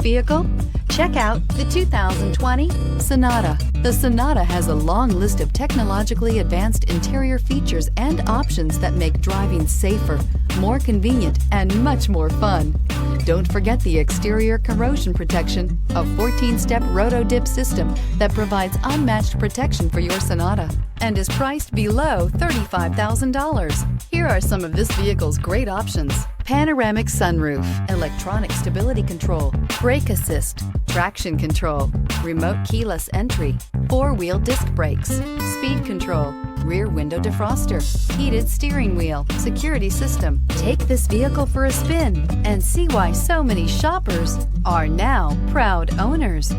vehicle? Check out the 2020 Sonata. The Sonata has a long list of technologically advanced interior features and options that make driving safer, more convenient, and much more fun. Don't forget the exterior corrosion protection, a 14-step roto-dip system that provides unmatched protection for your Sonata and is priced below $35,000. Here are some of this vehicle's great options: panoramic sunroof, electronic stability control, brake assist, traction control, remote keyless entry, four-wheel disc brakes, speed control, rear window defroster, heated steering wheel, security system. Take this vehicle for a spin and see why so many shoppers are now proud owners.